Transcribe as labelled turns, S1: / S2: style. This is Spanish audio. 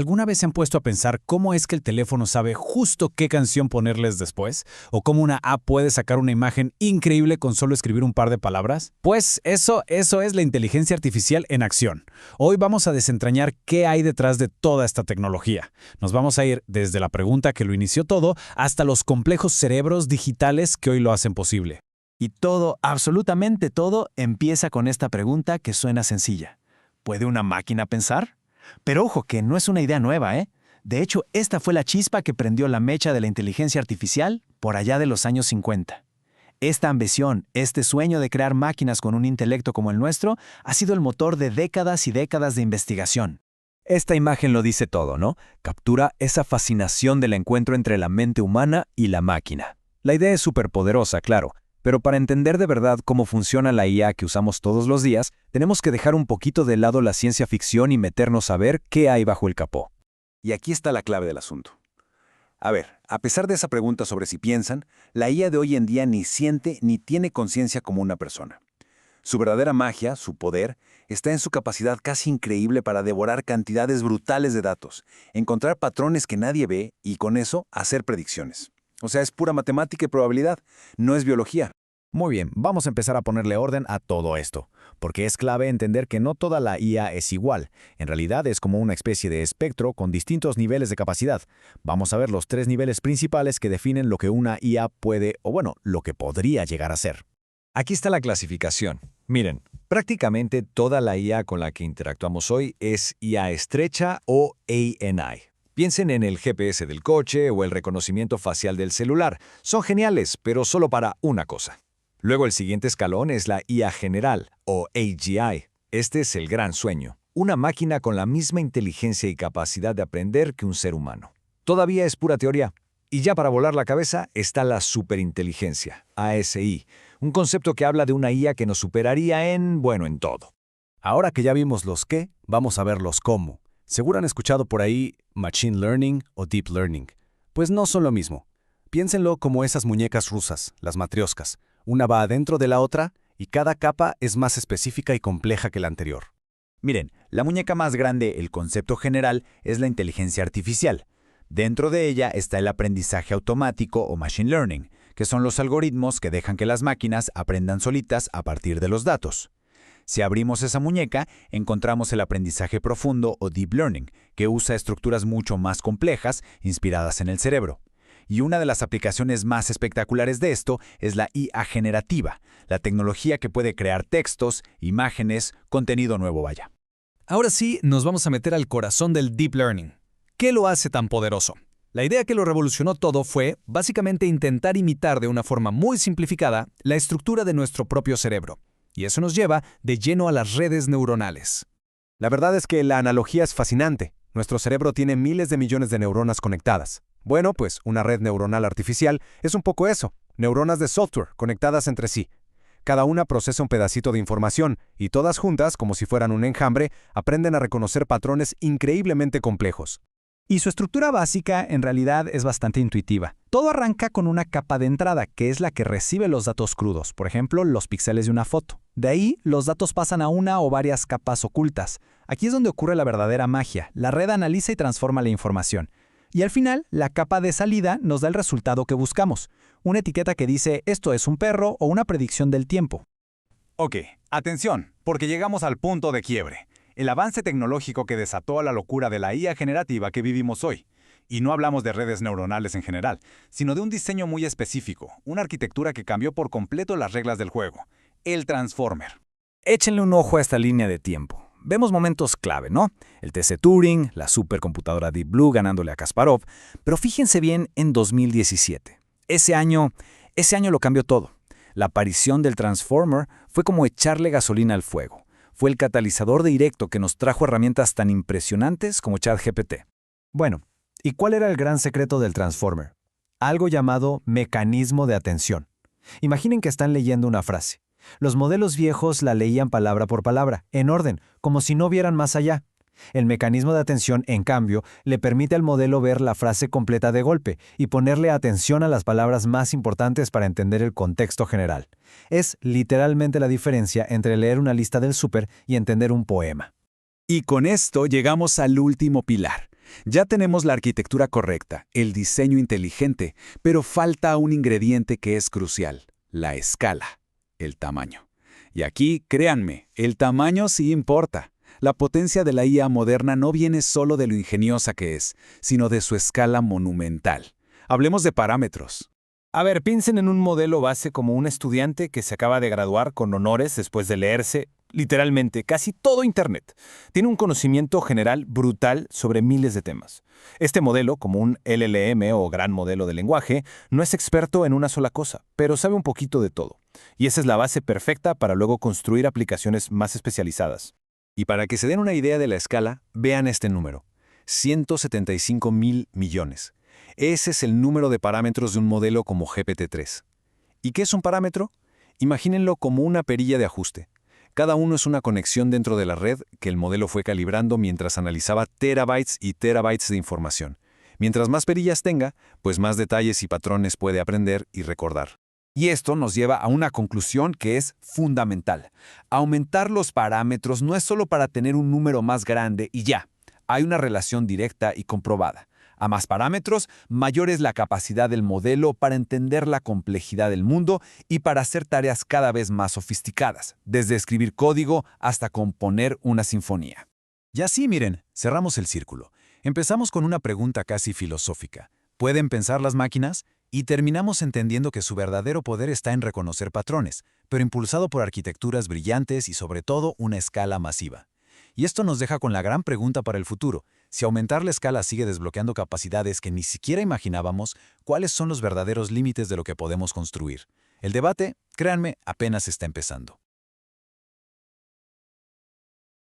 S1: ¿Alguna vez se han puesto a pensar cómo es que el teléfono sabe justo qué canción ponerles después? ¿O cómo una app puede sacar una imagen increíble con solo escribir un par de palabras? Pues eso es la inteligencia artificial en acción. Hoy vamos a desentrañar qué hay detrás de toda esta tecnología. Nos vamos a ir desde la pregunta que lo inició todo hasta los complejos cerebros digitales que hoy lo hacen posible.
S2: Y todo, absolutamente todo, empieza con esta pregunta que suena sencilla. ¿Puede una máquina pensar? Pero ojo, que no es una idea nueva, ¿eh? De hecho, esta fue la chispa que prendió la mecha de la inteligencia artificial por allá de los años 50. Esta ambición, este sueño de crear máquinas con un intelecto como el nuestro, ha sido el motor de décadas y décadas de investigación.
S3: Esta imagen lo dice todo, ¿no? Captura esa fascinación del encuentro entre la mente humana y la máquina. La idea es súper poderosa, claro. Pero para entender de verdad cómo funciona la IA que usamos todos los días, tenemos que dejar un poquito de lado la ciencia ficción y meternos a ver qué hay bajo el capó.
S4: Y aquí está la clave del asunto. A ver, a pesar de esa pregunta sobre si piensan, la IA de hoy en día ni siente ni tiene conciencia como una persona. Su verdadera magia, su poder, está en su capacidad casi increíble para devorar cantidades brutales de datos, encontrar patrones que nadie ve y con eso hacer predicciones. O sea, es pura matemática y probabilidad, no es biología.
S5: Muy bien, vamos a empezar a ponerle orden a todo esto, porque es clave entender que no toda la IA es igual. En realidad es como una especie de espectro con distintos niveles de capacidad. Vamos a ver los 3 niveles principales que definen lo que una IA puede, o bueno, lo que podría llegar a ser.
S3: Aquí está la clasificación. Miren, prácticamente toda la IA con la que interactuamos hoy es IA estrecha o ANI. Piensen en el GPS del coche o el reconocimiento facial del celular. Son geniales, pero solo para una cosa. Luego el siguiente escalón es la IA general, o AGI. Este es el gran sueño. Una máquina con la misma inteligencia y capacidad de aprender que un ser humano. Todavía es pura teoría. Y ya para volar la cabeza está la superinteligencia, ASI. Un concepto que habla de una IA que nos superaría en todo.
S5: Ahora que ya vimos los qué, vamos a ver los cómo. Seguro han escuchado por ahí Machine Learning o Deep Learning. Pues no son lo mismo. Piénsenlo como esas muñecas rusas, las matrioscas. Una va adentro de la otra y cada capa es más específica y compleja que la anterior.
S6: Miren, la muñeca más grande, el concepto general, es la inteligencia artificial. Dentro de ella está el aprendizaje automático o Machine Learning, que son los algoritmos que dejan que las máquinas aprendan solitas a partir de los datos. Si abrimos esa muñeca, encontramos el aprendizaje profundo o Deep Learning, que usa estructuras mucho más complejas, inspiradas en el cerebro. Y una de las aplicaciones más espectaculares de esto es la IA generativa, la tecnología que puede crear textos, imágenes, contenido nuevo, vaya.
S1: Ahora sí, nos vamos a meter al corazón del Deep Learning. ¿Qué lo hace tan poderoso? La idea que lo revolucionó todo fue, básicamente, intentar imitar de una forma muy simplificada la estructura de nuestro propio cerebro. Y eso nos lleva de lleno a las redes neuronales.
S7: La verdad es que la analogía es fascinante. Nuestro cerebro tiene miles de millones de neuronas conectadas. Bueno, pues una red neuronal artificial es un poco eso, neuronas de software conectadas entre sí. Cada una procesa un pedacito de información y todas juntas, como si fueran un enjambre, aprenden a reconocer patrones increíblemente complejos.
S2: Y su estructura básica en realidad es bastante intuitiva. Todo arranca con una capa de entrada, que es la que recibe los datos crudos, por ejemplo, los píxeles de una foto. De ahí, los datos pasan a una o varias capas ocultas. Aquí es donde ocurre la verdadera magia. La red analiza y transforma la información. Y al final, la capa de salida nos da el resultado que buscamos. Una etiqueta que dice esto es un perro o una predicción del tiempo.
S8: Ok, atención, porque llegamos al punto de quiebre. El avance tecnológico que desató la locura de la IA generativa que vivimos hoy. Y no hablamos de redes neuronales en general, sino de un diseño muy específico, una arquitectura que cambió por completo las reglas del juego, el Transformer.
S3: Échenle un ojo a esta línea de tiempo. Vemos momentos clave, ¿no? El TC Turing, la supercomputadora Deep Blue ganándole a Kasparov, pero fíjense bien en 2017. Ese año lo cambió todo. La aparición del Transformer fue como echarle gasolina al fuego. Fue el catalizador directo que nos trajo herramientas tan impresionantes como ChatGPT.
S5: Bueno, ¿y cuál era el gran secreto del Transformer? Algo llamado mecanismo de atención. Imaginen que están leyendo una frase. Los modelos viejos la leían palabra por palabra, en orden, como si no vieran más allá. El mecanismo de atención, en cambio, le permite al modelo ver la frase completa de golpe y ponerle atención a las palabras más importantes para entender el contexto general. Es literalmente la diferencia entre leer una lista del súper y entender un poema.
S4: Y con esto llegamos al último pilar, Ya tenemos la arquitectura correcta, el diseño inteligente, pero falta un ingrediente que es crucial, la escala, el tamaño. Y aquí, créanme, el tamaño sí importa. La potencia de la IA moderna no viene solo de lo ingeniosa que es, sino de su escala monumental. Hablemos de parámetros.
S9: A ver, piensen en un modelo base como un estudiante que se acaba de graduar con honores después de leerse, literalmente, casi todo Internet. Tiene un conocimiento general brutal sobre miles de temas. Este modelo, como un LLM o gran modelo de lenguaje, no es experto en una sola cosa, pero sabe un poquito de todo. Y esa es la base perfecta para luego construir aplicaciones más especializadas.
S3: Y para que se den una idea de la escala, vean este número: 175.000 millones. Ese es el número de parámetros de un modelo como GPT-3. ¿Y qué es un parámetro? Imagínenlo como una perilla de ajuste. Cada uno es una conexión dentro de la red que el modelo fue calibrando mientras analizaba terabytes y terabytes de información. Mientras más perillas tenga, pues más detalles y patrones puede aprender y recordar.
S10: Y esto nos lleva a una conclusión que es fundamental. Aumentar los parámetros no es solo para tener un número más grande y ya. Hay una relación directa y comprobada. A más parámetros, mayor es la capacidad del modelo para entender la complejidad del mundo y para hacer tareas cada vez más sofisticadas, desde escribir código hasta componer una sinfonía.
S1: Y así, miren, cerramos el círculo. Empezamos con una pregunta casi filosófica. ¿Pueden pensar las máquinas? Y terminamos entendiendo que su verdadero poder está en reconocer patrones, pero impulsado por arquitecturas brillantes y sobre todo una escala masiva. Y esto nos deja con la gran pregunta para el futuro. Si aumentar la escala sigue desbloqueando capacidades que ni siquiera imaginábamos, ¿cuáles son los verdaderos límites de lo que podemos construir? El debate, créanme, apenas está empezando.